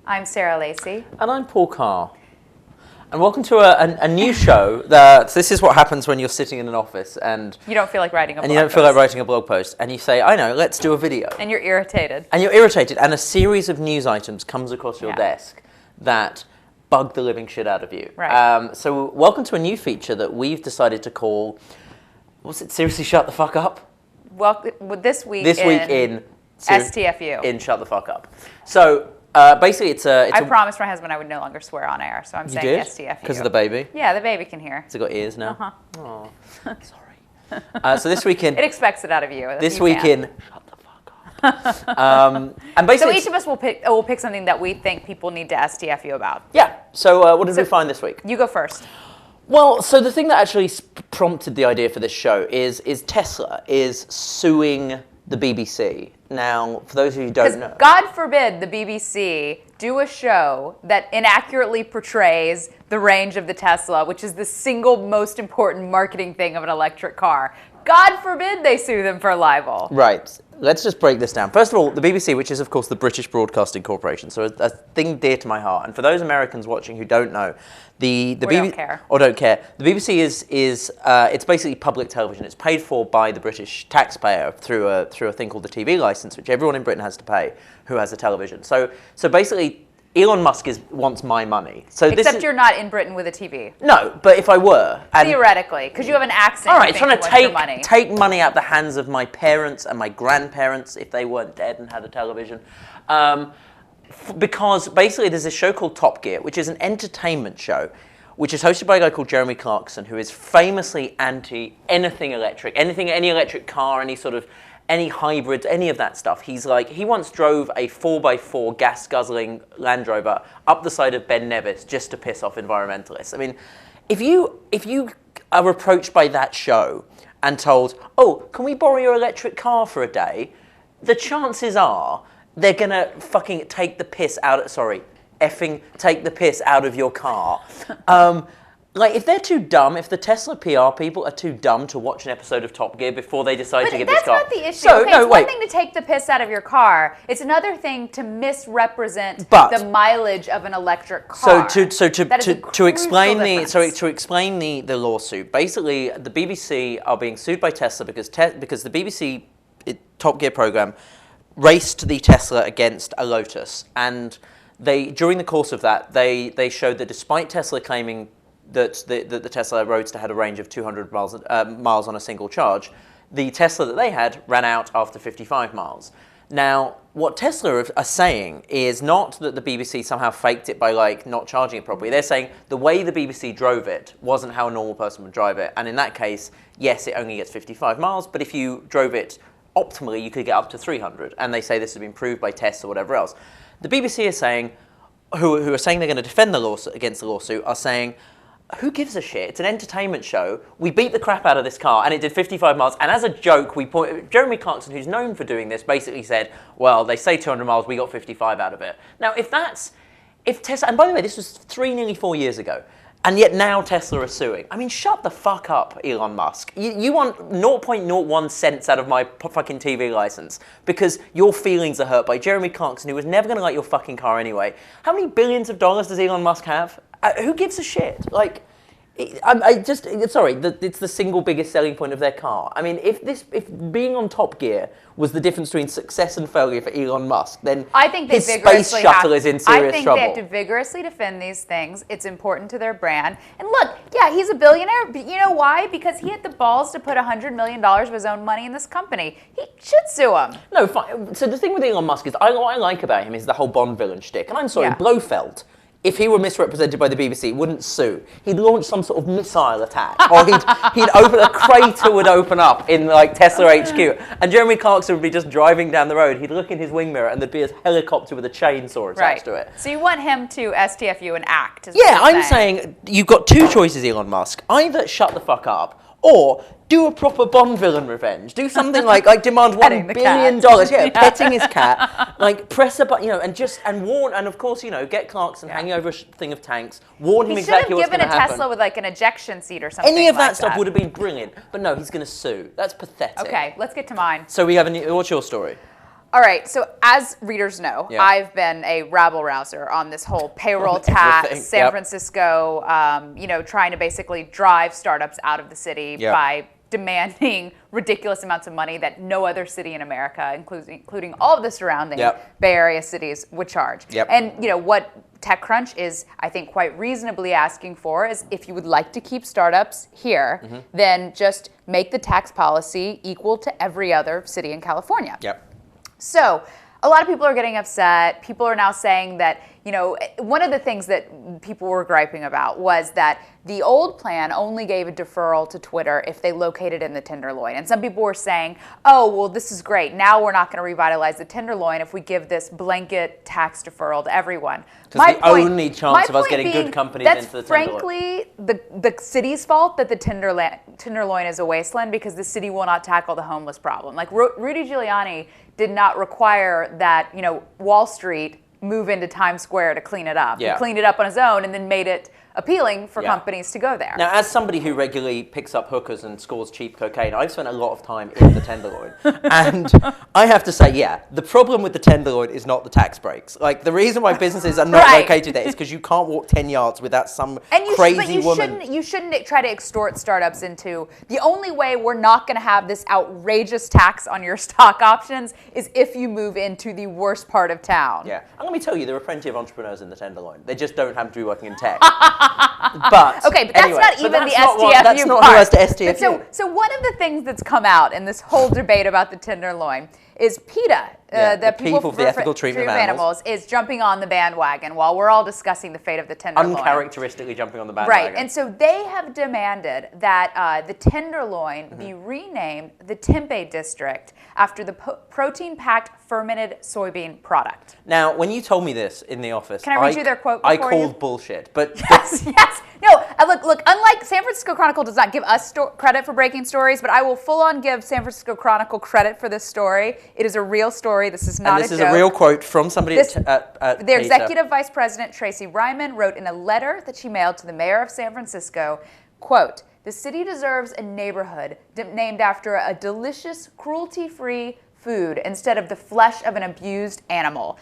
I'm Sarah Lacey. And I'm Paul Carr. And welcome to a new show. This is what happens when you're sitting in an office and you don't feel like writing a blog post. And you don't feel like writing a blog post. And you say, I know, let's do a video. And you're irritated. And a series of news items comes across your desk that bug the living shit out of you. Right. So welcome to a new feature that we've decided to call, what's it, Seriously Shut the Fuck Up? Well, this week in STFU. In Shut the Fuck Up. So basically I promised my husband I would no longer swear on air, so I'm saying STFU. Because of the baby? Yeah, the baby can hear. Has it got ears now? Uh-huh. Oh, sorry. So this weekend... It expects it out of you. This weekend... Shut the fuck up. And basically... So each of us will pick something that we think people need to STFU about. Yeah. So what did we find this week? You go first. Well, so the thing that actually prompted the idea for this show is Tesla is suing the BBC. Now, for those of you who don't know... God forbid the BBC do a show that inaccurately portrays the range of the Tesla, which is the single most important marketing thing of an electric car. God forbid they sue them for libel. Right. Let's just break this down. First of all, the BBC, which is, of course, the British Broadcasting Corporation, so a thing dear to my heart. And for those Americans watching who don't know, the BBC don't care. Or don't care. The BBC is it's basically public television. It's paid for by the British taxpayer through a thing called the TV license, which everyone in Britain has to pay who has a television. So basically, Elon Musk wants my money. So Except you're not in Britain with a TV. No, but if I were... Theoretically, because you have an accent. All right, trying to take money out the hands of my parents and my grandparents if they weren't dead and had a television. Because basically there's this show called Top Gear, which is an entertainment show, which is hosted by a guy called Jeremy Clarkson, who is famously anti anything electric, any electric car, any hybrids, any of that stuff. He once drove a 4x4 gas-guzzling Land Rover up the side of Ben Nevis just to piss off environmentalists. I mean, if you are approached by that show and told, oh, can we borrow your electric car for a day? The chances are they're gonna fucking take the piss out of your car. If they're too dumb, if the Tesla PR people are too dumb to watch an episode of Top Gear before they decide to get this car. But that's not the issue. So, it's one thing to take the piss out of your car. It's another thing to misrepresent the mileage of an electric car. To explain the lawsuit, basically the BBC are being sued by Tesla because the BBC Top Gear program raced the Tesla against a Lotus, and during the course of that they showed that despite Tesla claiming that the Tesla Roadster had a range of 200 miles on a single charge, the Tesla that they had ran out after 55 miles. Now, what Tesla are saying is not that the BBC somehow faked it by not charging it properly. They're saying the way the BBC drove it wasn't how a normal person would drive it. And in that case, yes, it only gets 55 miles, but if you drove it optimally, you could get up to 300. And they say this has been proved by tests or whatever else. The BBC is saying, who are saying they're going to defend the lawsuit against the lawsuit, are saying, who gives a shit? It's an entertainment show. We beat the crap out of this car, and it did 55 miles. And as a joke, Jeremy Clarkson, who's known for doing this, basically said, well, they say 200 miles, we got 55 out of it. Now, if Tesla, and by the way, this was nearly 4 years ago, and yet now Tesla are suing. I mean, shut the fuck up, Elon Musk. You want 0.01 cents out of my fucking TV license because your feelings are hurt by Jeremy Clarkson, who was never going to like your fucking car anyway. How many billions of dollars does Elon Musk have? Who gives a shit? It's the single biggest selling point of their car. I mean, if being on Top Gear was the difference between success and failure for Elon Musk, then I think his space shuttle is in serious trouble. I think they have to vigorously defend these things. It's important to their brand. And look, yeah, he's a billionaire, but you know why? Because he had the balls to put $100 million of his own money in this company. He should sue him. No, fine. So the thing with Elon Musk is, what I like about him is the whole Bond villain shtick. And I'm sorry, Blofeld, if he were misrepresented by the BBC, wouldn't sue. He'd launch some sort of missile attack, or he'd open a crater would open up in Tesla HQ, and Jeremy Clarkson would be just driving down the road. He'd look in his wing mirror, and there'd be a helicopter with a chainsaw attached to it. So you want him to STFU and act? Yeah, I'm saying you've got two choices, Elon Musk. Either shut the fuck up, or do a proper Bond villain revenge. Do something like demand $1 billion. Yeah, petting his cat. Press a button, and warn, and of course, get Clarkson hanging over a thing of tanks. Warn him exactly what's going to happen. He should have given a Tesla with an ejection seat or something. Any of that stuff would have been brilliant. But no, he's going to sue. That's pathetic. Okay, let's get to mine. So what's your story? All right, so as readers know, Yeah. I've been a rabble-rouser on this whole payroll tax, Everything, San yep. Francisco, trying to basically drive startups out of the city Yep. by demanding ridiculous amounts of money that no other city in America, including all of the surrounding Yep. Bay Area cities, would charge. Yep. And what TechCrunch is, I think, quite reasonably asking for is if you would like to keep startups here, then just make the tax policy equal to every other city in California. Yep. So a lot of people are getting upset. People are now saying that, one of the things that people were griping about was that the old plan only gave a deferral to Twitter if they located in the Tenderloin. And some people were saying, oh, well, this is great. Now we're not going to revitalize the Tenderloin if we give this blanket tax deferral to everyone. Because the only chance of us getting good companies into the Tenderloin. That's frankly the city's fault that the Tenderloin is a wasteland because the city will not tackle the homeless problem. Like Rudy Giuliani did not require that, Wall Street move into Times Square to clean it up. Yeah. He cleaned it up on his own and then made it appealing for Yeah. companies to go there. Now, as somebody who regularly picks up hookers and scores cheap cocaine, I've spent a lot of time in the Tenderloin. And I have to say, yeah, the problem with the Tenderloin is not the tax breaks. Like, the reason why businesses are not Right. located there is because you can't walk 10 yards without some And crazy woman. You shouldn't try to extort startups into, the only way we're not going to have this outrageous tax on your stock options is if you move into the worst part of town. Yeah. And let me tell you, there are plenty of entrepreneurs in the Tenderloin. They just don't happen to be working in tech. But Okay, but that's anyway, not so even the that's not STFU what- That's not part. who has to STFU. But so one of the things that's come out in this whole debate about the Tenderloin is PETA, the people for the ethical treatment of animals, is jumping on the bandwagon while we're all discussing the fate of the Tenderloin. Uncharacteristically jumping on the bandwagon. Right, and so they have demanded that the Tenderloin be renamed the Tempeh District after the protein-packed fermented soybean product. Now, when you told me this in the office, Can I read you their quote I before called you? bullshit. But Yes. No, look, unlike San Francisco Chronicle does not give us credit for breaking stories, but I will full on give San Francisco Chronicle credit for this story. It is a real story. This is not and a this is joke. a real quote from somebody at Their PETA. executive vice president, Tracy Ryman, wrote in a letter that she mailed to the mayor of San Francisco, quote, "The city deserves a neighborhood named after a delicious, cruelty-free food instead of the flesh of an abused animal."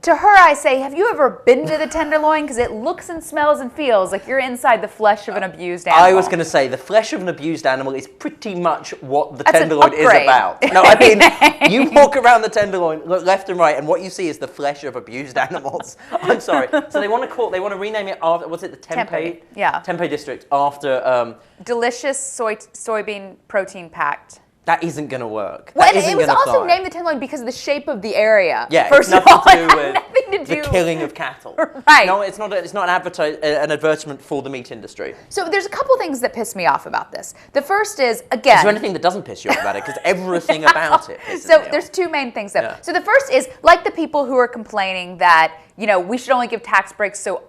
To her, I say, have you ever been to the Tenderloin? Because it looks and smells and feels like you're inside the flesh of an abused animal. I was going to say, the flesh of an abused animal is pretty much what the That's an Tenderloin is upgrade. about. No, I mean, you walk around the Tenderloin, look left and right, and what you see is the flesh of abused animals. I'm sorry. So they want to rename it after, what's it, the Tempeh? Yeah. Tempeh District, after... Delicious soybean protein packed. That isn't going to work. Well, That and isn't it was gonna also fly. named the Tenderloin because of the shape of the area. Yeah, First it's of nothing all, to do it had with nothing to the do. killing of cattle. Right. No, it's not an advertisement for the meat industry. So there's a couple things that piss me off about this. The first is, again... Is there anything that doesn't piss you off about it? Because everything about it pisses So me there's off. two main things though. Yeah. So the first is, like the people who are complaining that, we should only give tax breaks so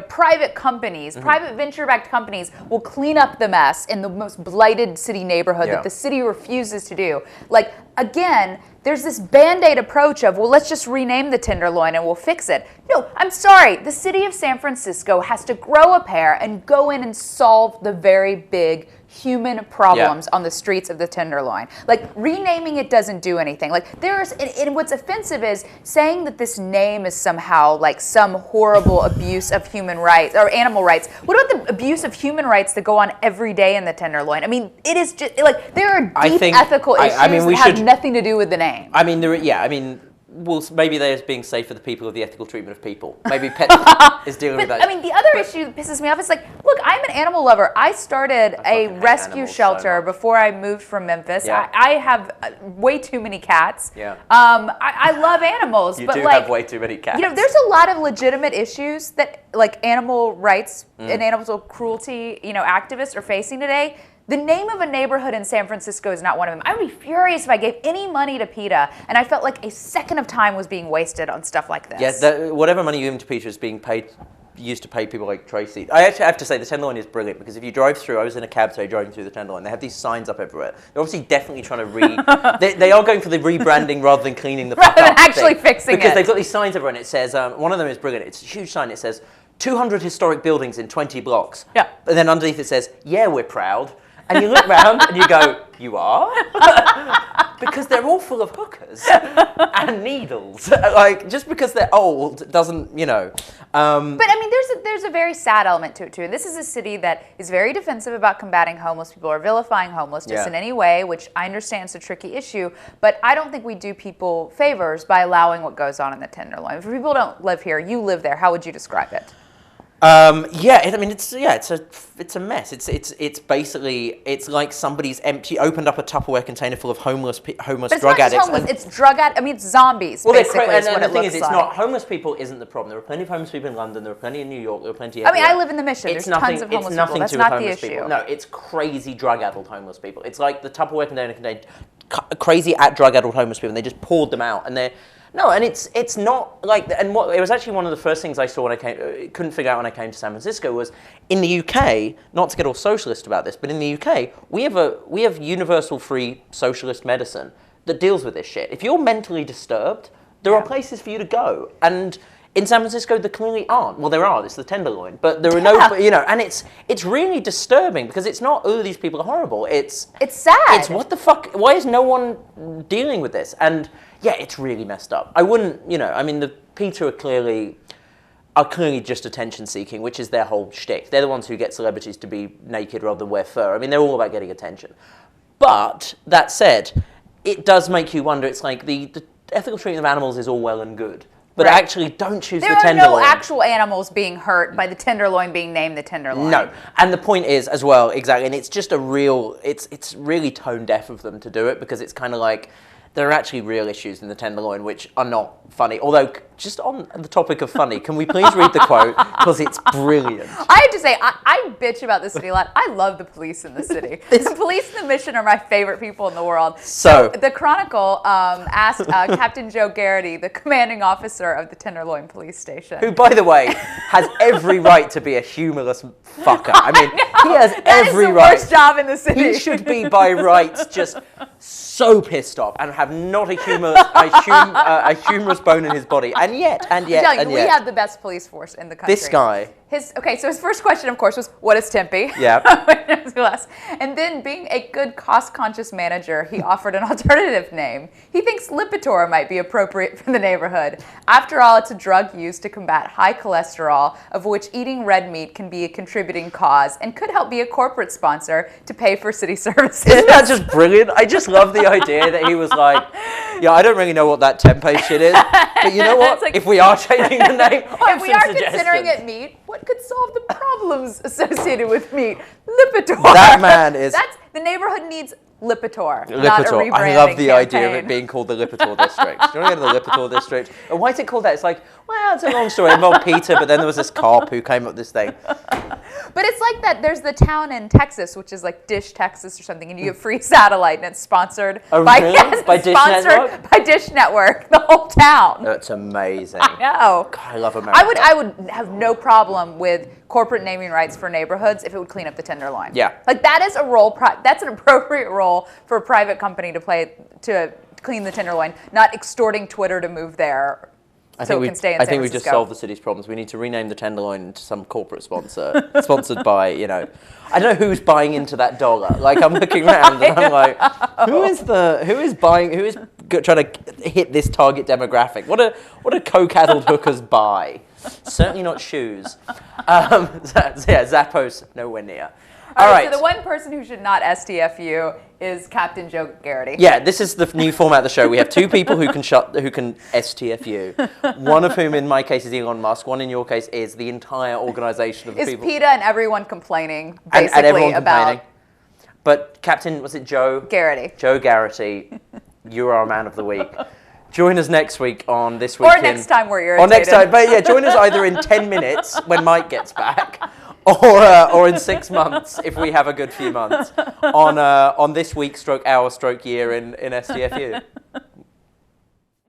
private companies, private venture-backed companies will clean up the mess in the most blighted city neighborhood Yeah. that the city refuses to do. Like, again, there's this Band-Aid approach of, well, let's just rename the Tenderloin and we'll fix it. No, I'm sorry. The city of San Francisco has to grow a pair and go in and solve the very big human problems on the streets of the Tenderloin. Like, renaming it doesn't do anything. Like, and what's offensive is saying that this name is somehow like some horrible abuse of human rights or animal rights. What about the abuse of human rights that go on every day in the Tenderloin? I mean, it is just like there are deep ethical issues that have nothing to do with the name. I mean, well, maybe they're being safe for the people of the ethical treatment of people. Maybe pet is dealing with that. I mean, the other issue that pisses me off is like, look, I'm an animal lover. I started a rescue shelter before I moved from Memphis. Yeah. I have way too many cats. Yeah. I love animals, You but do like, have way too many cats. there's a lot of legitimate issues that like animal rights and animal cruelty, activists are facing today. The name of a neighborhood in San Francisco is not one of them. I would be furious if I gave any money to PETA and I felt like a second of time was being wasted on stuff like this. Yeah, whatever money you give to PETA is being used to pay people like Tracy. I actually have to say the Tenderloin is brilliant because if you drive through, I was in a cab today driving through the Tenderloin, they have these signs up everywhere. They're obviously definitely trying to they are going for the rebranding rather than cleaning the fuck Rather than up actually thing. fixing Because it. they've got these signs everywhere and it says, one of them is brilliant, it's a huge sign, it says, 200 historic buildings in 20 blocks. Yeah. And then underneath it says, yeah, we're proud. And you look round and you go, you are? Because they're all full of hookers and needles. Like, just because they're old doesn't, you know. But I mean, there's a very sad element to it too. And this is a city that is very defensive about combating homeless people or vilifying homelessness in any way, which I understand is a tricky issue. But I don't think we do people favors by allowing what goes on in the Tenderloin. If people don't live here, you live there. How would you describe it? I mean, it's a mess. It's basically, it's like somebody's opened up a Tupperware container full of homeless But it's drug not just addicts. homeless, it's drug I mean, it's zombies, basically, is what and the it thing looks is, it's like. not, homeless people isn't the problem. There are plenty of homeless people in London, there are plenty in New York, there are plenty I mean, everywhere. I live in the Mission. There's tons of homeless It's nothing people. That's to not with the homeless issue. people. No, it's crazy drug-addled homeless people. It's like the Tupperware container contained crazy drug-addled homeless people, and they just poured them out, and they're... No, and it's not like, and what it was actually one of the first things I saw when I couldn't figure out when I came to San Francisco was in the UK, not to get all socialist about this, but in the UK we have universal free socialist medicine that deals with this shit. If you're mentally disturbed, there are places for you to go, and in San Francisco there clearly aren't. Well, there are. It's the Tenderloin, but there are no, you know, and it's really disturbing because it's not, oh, these people are horrible. It's sad. It's what the fuck? Why is no one dealing with this? And yeah, it's really messed up. I wouldn't, you know, I mean, the PETA are clearly just attention seeking, which is their whole shtick. They're the ones who get celebrities to be naked rather than wear fur. I mean, they're all about getting attention. But that said, it does make you wonder. It's like the ethical treatment of animals is all well and good, but actually don't choose the Tenderloin. There are no actual animals being hurt by the Tenderloin being named the Tenderloin. No, and the point is as well, exactly, and it's just it's really tone deaf of them to do it because it's kind of like, there are actually real issues in the Tenderloin which are not funny. Although, just on the topic of funny, can we please read the quote? Because it's brilliant. I have to say, I bitch about the city a lot. I love the police in the city. The police in the Mission are my favorite people in the world. So the Chronicle asked Captain Joe Garrity, the commanding officer of the Tenderloin Police Station. Who, by the way, has every right to be a humorless fucker. I mean, he has every right. That is the worst job in the city. He should be, by rights, just so pissed off and have not a humorous bone in his body. And yet, we have the best police force in the country. This guy. So his first question, of course, was, what is Tempe? Yeah. And then, being a good cost-conscious manager, he offered an alternative name. He thinks Lipitor might be appropriate for the neighborhood. After all, it's a drug used to combat high cholesterol, of which eating red meat can be a contributing cause and could help be a corporate sponsor to pay for city services. Isn't that just brilliant? I just love the idea that he was like, yeah, I don't really know what that tempeh shit is, but you know what? Like, if we are changing the name, if we are considering it meat, what could solve the problems associated with meat? Lipitor. That man is... The neighborhood needs Lipitor, not a rebranding I love the campaign. idea of it being called the Lipitor District. Do you want to go to the Lipitor District? And why is it called that? It's like, well, it's a long story. It involved Peter, but then there was this cop who came up with this thing. But it's like that. There's the town in Texas, which is like Dish, Texas or something, and you get free satellite, and it's sponsored by Dish Network? By Dish Network, the whole town. That's amazing. I know. God, I love America. I would have no problem with corporate naming rights for neighborhoods if it would clean up the Tenderloin. Yeah. Like that is a role. That's an appropriate role for a private company to play to clean the Tenderloin, not extorting Twitter to move there. I think we just solved the city's problems. We need to rename the Tenderloin into some corporate sponsor, sponsored by, you know, I don't know who's buying into that dollar. Like I'm looking around and I'm like, who is trying to hit this target demographic? What do coke-addled hookers buy? Certainly not shoes. Zappos nowhere near. All right. So the one person who should not STFU is Captain Joe Garrity. Yeah, this is the new format of the show. We have two people who can STFU. One of whom, in my case, is Elon Musk. One, in your case, is the entire organization of the people. Is PETA and everyone complaining basically and everyone about. Complaining. But Captain, was it Joe? Garrity. Joe Garrity, you are our man of the week. Join us next week on This Week Or next time we're irritated. Or next time, but yeah, join us either in 10 minutes when Mike gets back, or in 6 months if we have a good few months on this week /hour/year in STFU.